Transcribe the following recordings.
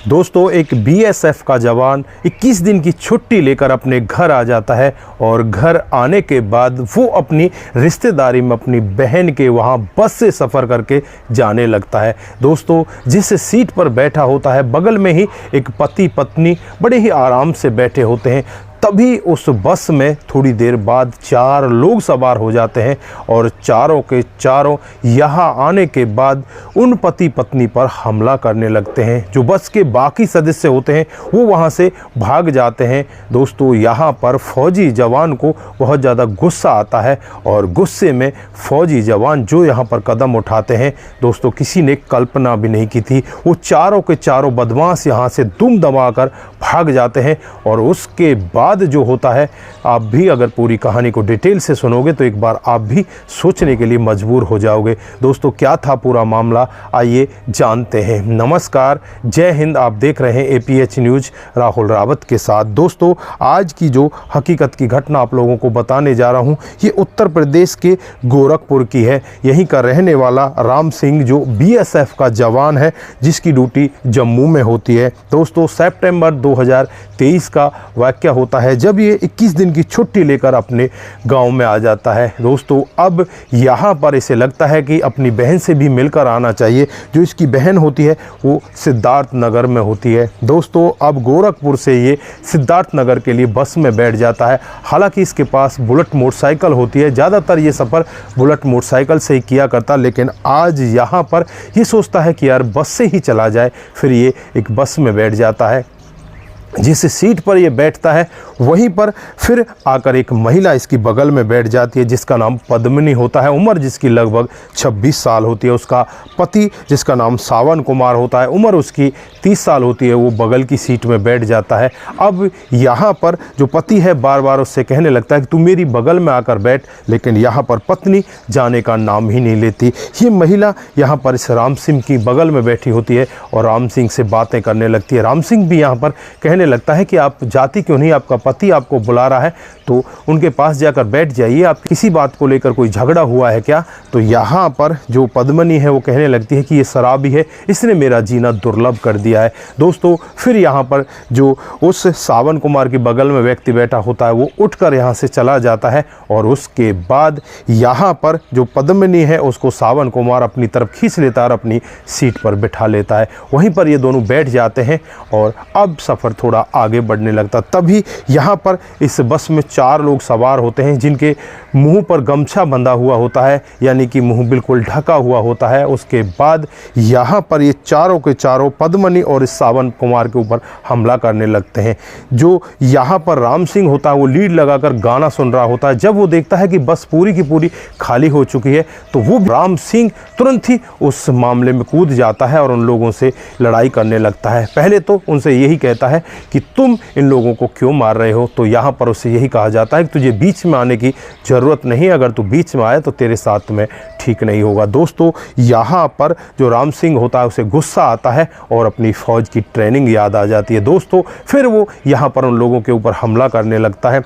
दोस्तों एक बीएसएफ का जवान 21 दिन की छुट्टी लेकर अपने घर आ जाता है और घर आने के बाद वो अपनी रिश्तेदारी में अपनी बहन के वहाँ बस से सफ़र करके जाने लगता है। दोस्तों जिस सीट पर बैठा होता है बगल में ही एक पति पत्नी बड़े ही आराम से बैठे होते हैं। तभी उस बस में थोड़ी देर बाद 4 लोग सवार हो जाते हैं और चारों के चारों यहाँ आने के बाद उन पति पत्नी पर हमला करने लगते हैं। जो बस के बाकी सदस्य होते हैं वो वहाँ से भाग जाते हैं। दोस्तों यहाँ पर फौजी जवान को बहुत ज़्यादा गुस्सा आता है और गुस्से में फौजी जवान जो यहाँ पर कदम उठाते हैं दोस्तों किसी ने कल्पना भी नहीं की थी। वो चारों के चारों बदमाश यहाँ से दुम दबाकर भाग जाते हैं और उसके बाद जो होता है आप भी अगर पूरी कहानी को डिटेल से सुनोगे तो एक बार आप भी सोचने के लिए मजबूर हो जाओगे। दोस्तों क्या था पूरा मामला, आइए जानते हैं। नमस्कार, जय हिंद। आप देख रहे हैं एपीएच न्यूज़ राहुल रावत के साथ। दोस्तों आज की जो हकीकत की घटना आप लोगों को बताने जा रहा हूं ये उत्तर प्रदेश के गोरखपुर की है। यहीं का रहने वाला राम सिंह जो बीएसएफ का जवान है जिसकी ड्यूटी जम्मू में होती है। दोस्तों सितंबर 2023 का वाकया होता है जब ये 21 दिन की छुट्टी लेकर अपने गांव में आ जाता है। दोस्तों अब यहाँ पर इसे लगता है कि अपनी बहन से भी मिलकर आना चाहिए। जो इसकी बहन होती है वो सिद्धार्थ नगर में होती है। दोस्तों अब गोरखपुर से ये सिद्धार्थ नगर के लिए बस में बैठ जाता है। हालांकि इसके पास बुलेट मोटरसाइकिल होती है, ज़्यादातर ये सफ़र बुलेट मोटरसाइकिल से ही किया करता, लेकिन आज यहाँ पर ये सोचता है कि यार बस से ही चला जाए। फिर ये एक बस में बैठ जाता है। जिस सीट पर ये बैठता है वहीं पर फिर आकर एक महिला इसकी बगल में बैठ जाती है जिसका नाम पद्मिनी होता है। उम्र जिसकी लगभग 26 साल होती है। उसका पति जिसका नाम सावन कुमार होता है, उम्र उसकी 30 साल होती है, वो बगल की सीट में बैठ जाता है। अब यहाँ पर जो पति है बार बार उससे कहने लगता है कि तू मेरी बगल में आकर बैठ, लेकिन यहाँ पर पत्नी जाने का नाम ही नहीं लेती। ये महिला यहाँ पर इस राम सिंह की बगल में बैठी होती है और राम सिंह से बातें करने लगती है। राम सिंह भी यहाँ पर कहने लगता है कि आप जाती क्यों नहीं, आपका पति आपको बुला रहा है तो उनके पास जाकर बैठ जाइए, आप किसी बात को लेकर कोई झगड़ा हुआ है क्या। तो यहाँ पर जो पद्मिनी है वो कहने लगती है कि ये शराबी है, इसने मेरा जीना दुर्लभ कर दिया है। दोस्तों फिर यहाँ पर जो उस सावन कुमार के बगल में व्यक्ति बैठा होता है वो उठकर यहाँ से चला जाता है और उसके बाद यहाँ पर जो पद्मिनी है उसको सावन कुमार अपनी तरफ खींच लेता है और अपनी सीट पर बिठा लेता है। वहीं पर ये दोनों बैठ जाते हैं और अब सफ़र थोड़ा आगे बढ़ने लगता। तभी यहाँ पर इस बस में 4 लोग सवार होते हैं जिनके मुंह पर गमछा बंधा हुआ होता है, यानी कि मुंह बिल्कुल ढका हुआ होता है। उसके बाद यहाँ पर ये चारों के चारों पद्मिनी और इस सावन कुमार के ऊपर हमला करने लगते हैं। जो यहाँ पर राम सिंह होता है वो लीड लगाकर गाना सुन रहा होता है। जब वो देखता है कि बस पूरी की पूरी खाली हो चुकी है तो वो राम सिंह तुरंत ही उस मामले में कूद जाता है और उन लोगों से लड़ाई करने लगता है। पहले तो उनसे यही कहता है कि तुम इन लोगों को क्यों मार रहे हो। तो यहाँ पर उससे यही कहा जाता है कि तुझे बीच में आने की ज़रूरत नहीं, अगर तू बीच में आए तो तेरे साथ में ठीक नहीं होगा। दोस्तों यहाँ पर जो राम सिंह होता है उसे गुस्सा आता है और अपनी फ़ौज की ट्रेनिंग याद आ जाती है। दोस्तों फिर वो यहाँ पर उन लोगों के ऊपर हमला करने लगता है।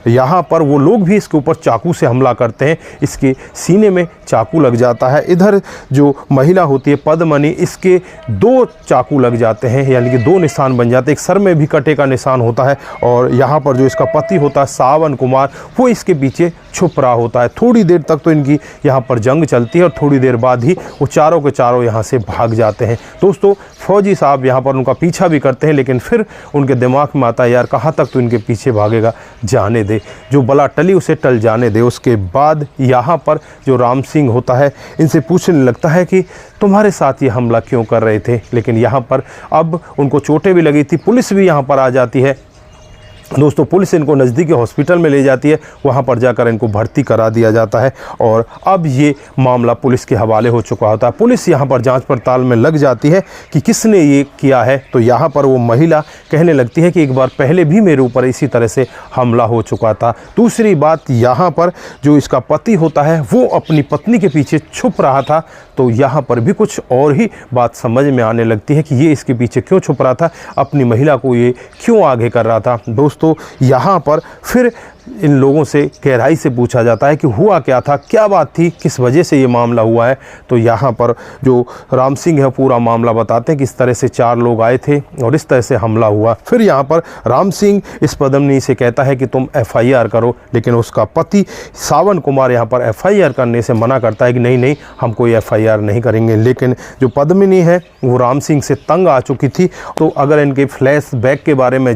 यहाँ पर वो लोग भी इसके ऊपर चाकू से हमला करते हैं, इसके सीने में चाकू लग जाता है। इधर जो महिला होती है पद्मिनी, इसके 2 चाकू लग जाते हैं, यानी कि 2 निशान बन जाते हैं। एक सर में भी कटे का निशान होता है और यहाँ पर जो इसका पति होता है सावन कुमार वो इसके पीछे छुप रहा होता है। थोड़ी देर तक तो इनकी यहाँ पर जंग चलती है और थोड़ी देर बाद ही वो चारों के चारों यहाँ से भाग जाते हैं। दोस्तों फौजी साहब यहाँ पर उनका पीछा भी करते हैं, लेकिन फिर उनके दिमाग में आता है यार कहाँ तक तो इनके पीछे भागेगा, जाने दे, जो बला टली उसे टल जाने दे। उसके बाद यहाँ पर जो राम सिंह होता है इनसे पूछने लगता है कि तुम्हारे साथ ये हमला क्यों कर रहे थे। लेकिन यहाँ पर अब उनको चोटें भी लगी थी, पुलिस भी यहाँ पर आ जाती है। दोस्तों पुलिस इनको नज़दीकी हॉस्पिटल में ले जाती है, वहाँ पर जाकर इनको भर्ती करा दिया जाता है और अब ये मामला पुलिस के हवाले हो चुका होता है। पुलिस यहाँ पर जांच पड़ताल में लग जाती है कि किसने ये किया है। तो यहाँ पर वो महिला कहने लगती है कि एक बार पहले भी मेरे ऊपर इसी तरह से हमला हो चुका था। दूसरी बात यहाँ पर जो इसका पति होता है वो अपनी पत्नी के पीछे छुप रहा था। तो यहाँ पर भी कुछ और ही बात समझ में आने लगती है कि ये इसके पीछे क्यों छुप रहा था, अपनी महिला को ये क्यों आगे कर रहा था। दोस्तों यहाँ पर फिर इन लोगों से गहराई से पूछा जाता है कि हुआ क्या था, क्या बात थी, किस वजह से ये मामला हुआ है। तो यहाँ पर जो राम सिंह है पूरा मामला बताते हैं कि इस तरह से 4 लोग आए थे और इस तरह से हमला हुआ। फिर यहाँ पर राम सिंह इस पद्मिनी से कहता है कि तुम FIR करो, लेकिन उसका पति सावन कुमार यहाँ पर FIR करने से मना करता है कि नहीं नहीं, हम कोई FIR नहीं करेंगे। लेकिन जो पद्मिनी है वो राम सिंह से तंग आ चुकी थी। तो अगर इनके फ्लैशबैक के बारे में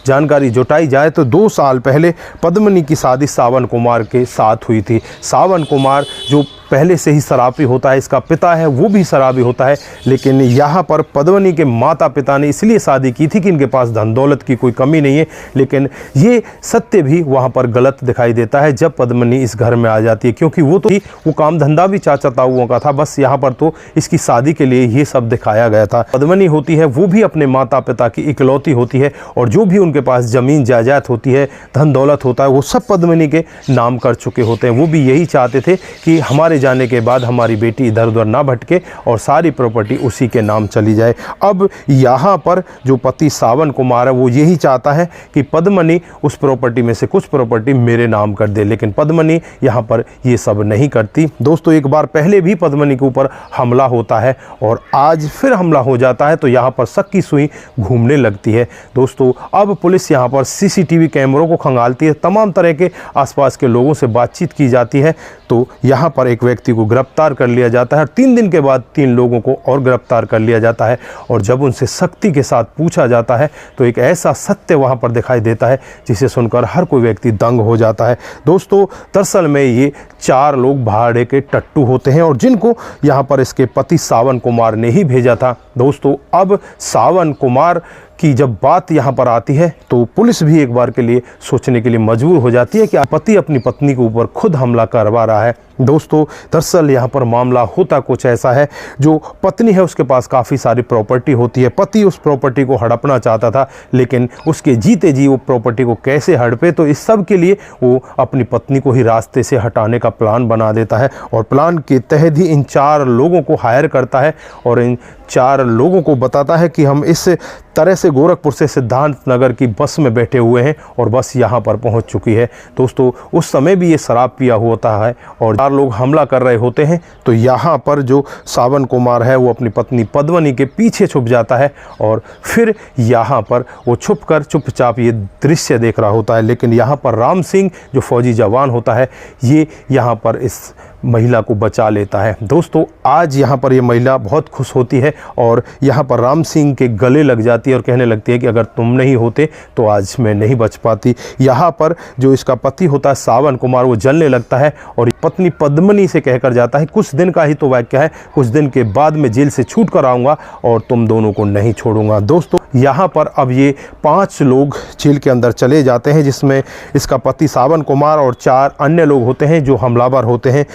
जानकारी जुटाई जाए तो 2 साल पहले पद्मिनी की शादी सावन कुमार के साथ हुई थी। सावन कुमार जो पहले से ही शराबी होता है, इसका पिता है वो भी शराबी होता है, लेकिन यहाँ पर पद्मिनी के माता पिता ने इसलिए शादी की थी कि इनके पास धन दौलत की कोई कमी नहीं है। लेकिन ये सत्य भी वहाँ पर गलत दिखाई देता है जब पद्मिनी इस घर में आ जाती है, क्योंकि वो काम धंधा भी चाचा ताऊओं का था, बस यहाँ पर तो इसकी शादी के लिए ये सब दिखाया गया था। पद्मिनी होती है वो भी अपने माता पिता की इकलौती होती है और जो भी उनके पास ज़मीन जायदाद होती है, धन दौलत होता है, वो सब पद्मिनी के नाम कर चुके होते हैं। वो भी यही चाहते थे कि हमारे जाने के बाद हमारी बेटी इधर उधर ना भटके और सारी प्रॉपर्टी उसी के नाम चली जाए। अब यहाँ पर जो पति सावन कुमार है वो यही चाहता है कि पद्मिनी उस प्रॉपर्टी में से कुछ प्रॉपर्टी मेरे नाम कर दे, लेकिन पद्मिनी यहाँ पर ये सब नहीं करती। दोस्तों एक बार पहले भी पद्मिनी के ऊपर हमला होता है और आज फिर हमला हो जाता है, तो यहाँ पर शक की सुई घूमने लगती है। दोस्तों अब पुलिस यहाँ पर CCTV कैमरों को खंगालती है, तमाम तरह के आसपास के लोगों से बातचीत की जाती है। तो यहाँ पर एक व्यक्ति को गिरफ्तार कर लिया जाता है और 3 दिन के बाद 3 लोगों को और गिरफ्तार कर लिया जाता है। और जब उनसे सख्ती के साथ पूछा जाता है तो एक ऐसा सत्य वहाँ पर दिखाई देता है जिसे सुनकर हर कोई व्यक्ति दंग हो जाता है। दोस्तों दरअसल में ये 4 लोग भाड़े के टट्टू होते हैं और जिनको यहाँ पर इसके पति सावन कुमार ने ही भेजा था। दोस्तों अब सावन कुमार की जब बात यहाँ पर आती है तो पुलिस भी एक बार के लिए सोचने के लिए मजबूर हो जाती है कि पति अपनी पत्नी के ऊपर खुद हमला करवा रहा है। दोस्तों दरअसल यहाँ पर मामला होता कुछ ऐसा है, जो पत्नी है उसके पास काफ़ी सारी प्रॉपर्टी होती है, पति उस प्रॉपर्टी को हड़पना चाहता था, लेकिन उसके जीते जी वो प्रॉपर्टी को कैसे हड़पे, तो इस सब के लिए वो अपनी पत्नी को ही रास्ते से हटाने का प्लान बना देता है और प्लान के तहत ही इन 4 लोगों को हायर करता है और इन 4 लोगों को बताता है कि हम इस तरह से गोरखपुर से सिद्धार्थ नगर की बस में बैठे हुए हैं और बस यहाँ पर पहुँच चुकी है। दोस्तों उस समय भी ये शराब पिया होता है और 4 लोग हमला कर रहे होते हैं। तो यहाँ पर जो सावन कुमार है वो अपनी पत्नी पद्मिनी के पीछे छुप जाता है और फिर यहाँ पर वो छुपकर चुपचाप ये दृश्य देख रहा होता है। लेकिन यहाँ पर राम सिंह जो फौजी जवान होता है ये यहाँ पर इस महिला को बचा लेता है। दोस्तों आज यहाँ पर ये महिला बहुत खुश होती है और यहाँ पर राम सिंह के गले लग जाती है और कहने लगती है कि अगर तुम नहीं होते तो आज मैं नहीं बच पाती। यहाँ पर जो इसका पति होता है सावन कुमार वो जलने लगता है और पत्नी पद्मिनी से कहकर जाता है कुछ दिन का ही तो वाक्य है, कुछ दिन के बाद मैं जेल से छूट कर आऊँगा और तुम दोनों को नहीं छोड़ूंगा। दोस्तों यहाँ पर अब ये 5 लोग जेल के अंदर चले जाते हैं, जिसमें इसका पति सावन कुमार और 4 अन्य लोग होते हैं जो हमलावर होते हैं।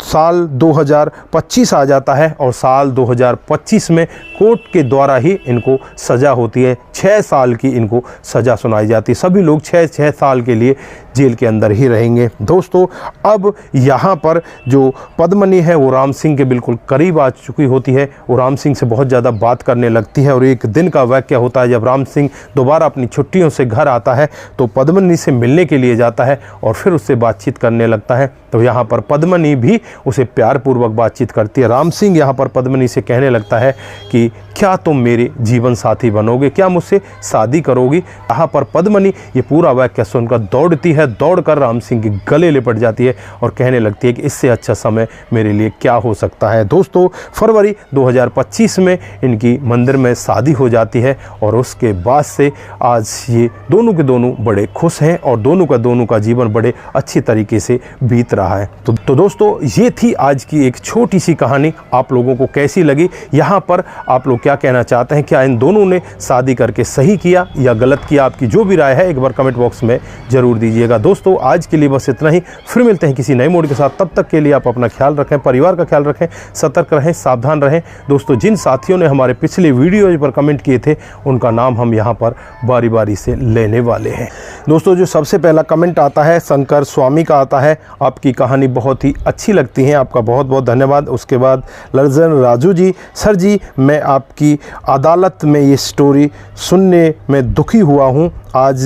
साल 2025 आ जाता है और साल 2025 में कोर्ट के द्वारा ही इनको सज़ा होती है। 6 साल की इनको सज़ा सुनाई जाती है। सभी लोग 6 साल के लिए जेल के अंदर ही रहेंगे। दोस्तों अब यहाँ पर जो पद्मिनी है वो राम सिंह के बिल्कुल करीब आ चुकी होती है। वो राम सिंह से बहुत ज़्यादा बात करने लगती है और एक दिन का वाक़या होता है जब राम सिंह दोबारा अपनी छुट्टियों से घर आता है तो पद्मिनी से मिलने के लिए जाता है और फिर उससे बातचीत करने लगता है। तो यहाँ पर पद्मिनी भी उसे प्यारपूर्वक बातचीत करती है। राम सिंह यहाँ पर पद्मिनी से कहने लगता है कि क्या तुम मेरे जीवन साथी बनोगे, क्या मुझसे शादी करोगी। यहाँ पर पद्मिनी ये पूरा वाक्य सुनकर दौड़ती है, दौड़कर राम सिंह के गले लिपट जाती है और कहने लगती है कि इससे अच्छा समय मेरे लिए क्या हो सकता है। दोस्तों फरवरी 2025 में इनकी मंदिर में शादी हो जाती है और उसके बाद से आज ये दोनों के दोनों बड़े खुश हैं और दोनों का जीवन बड़े अच्छी तरीके से बीत रहा है। तो दोस्तों ये थी आज की एक छोटी सी कहानी। आप लोगों को कैसी लगी, यहाँ पर आप लोग क्या कहना चाहते हैं, क्या इन दोनों ने शादी करके सही किया या गलत किया, आपकी जो भी राय है एक बार कमेंट बॉक्स में ज़रूर दीजिएगा। दोस्तों आज के लिए बस इतना ही, फिर मिलते हैं किसी नए मोड के साथ। तब तक के लिए आप अपना ख्याल रखें, परिवार का ख्याल रखें, सतर्क रहें, सावधान रहें। दोस्तों जिन साथियों ने हमारे पिछले वीडियो पर कमेंट किए थे उनका नाम हम यहाँ पर बारी बारी से लेने वाले हैं। दोस्तों जो सबसे पहला कमेंट आता है शंकर स्वामी का आता है, आपकी कहानी बहुत ही अच्छी अच्छी लगती हैं। आपका बहुत बहुत धन्यवाद। उसके बाद लर्जन राजू जी, सर जी मैं आपकी अदालत में ये स्टोरी सुनने में दुखी हुआ हूँ। आज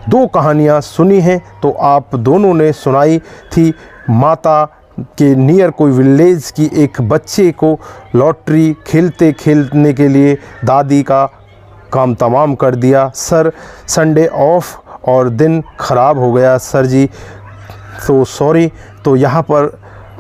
2 कहानियाँ सुनी हैं तो आप दोनों ने सुनाई थी। माता के नियर कोई विलेज की एक बच्चे को लॉटरी खेलने के लिए दादी का काम तमाम कर दिया। सर संडे ऑफ और दिन ख़राब हो गया सर जी, तो सॉरी। तो यहाँ पर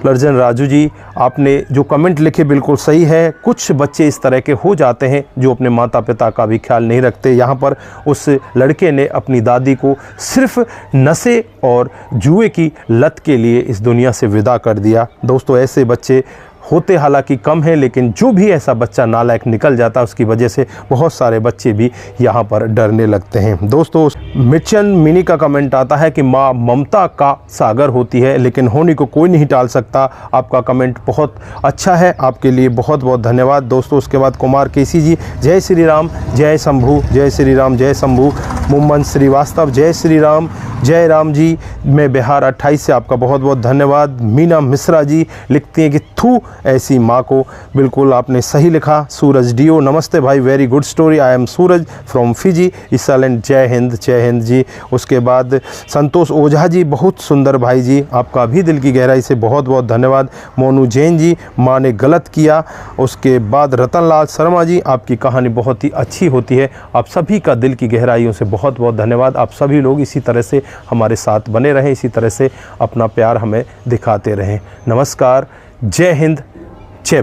लर्जन राजू जी आपने जो कमेंट लिखे बिल्कुल सही है। कुछ बच्चे इस तरह के हो जाते हैं जो अपने माता पिता का भी ख्याल नहीं रखते। यहाँ पर उस लड़के ने अपनी दादी को सिर्फ नशे और जुए की लत के लिए इस दुनिया से विदा कर दिया। दोस्तों ऐसे बच्चे होते हालांकि कम हैं, लेकिन जो भी ऐसा बच्चा नालायक निकल जाता है उसकी वजह से बहुत सारे बच्चे भी यहाँ पर डरने लगते हैं। दोस्तों मिचन मिनी का कमेंट आता है कि माँ ममता का सागर होती है लेकिन होने को कोई नहीं टाल सकता। आपका कमेंट बहुत अच्छा है, आपके लिए बहुत बहुत धन्यवाद दोस्तों। उसके बाद कुमार केसी जी, जय श्री राम जय शंभू, जय श्री राम जय शंभू। मुमन श्रीवास्तव, जय श्री राम जय राम जी, मैं बिहार 28 से, आपका बहुत बहुत धन्यवाद। मीना मिश्रा जी लिखती हैं कि थू ऐसी माँ को, बिल्कुल आपने सही लिखा। सूरज डीओ, नमस्ते भाई, very good story, I am Suraj from Fiji island, जय हिंद जी। उसके बाद संतोष ओझा जी, बहुत सुंदर भाई जी, आपका भी दिल की गहराई से बहुत बहुत धन्यवाद। मोनू जैन जी, माँ ने गलत किया। उसके बाद रतन लाल शर्मा जी, आपकी कहानी बहुत ही अच्छी होती है। आप सभी का दिल की गहराइयों से बहुत बहुत धन्यवाद। आप सभी लोग इसी तरह से हमारे साथ बने रहें, इसी तरह से अपना प्यार हमें दिखाते रहें। नमस्कार, जय हिंद, जय भारत।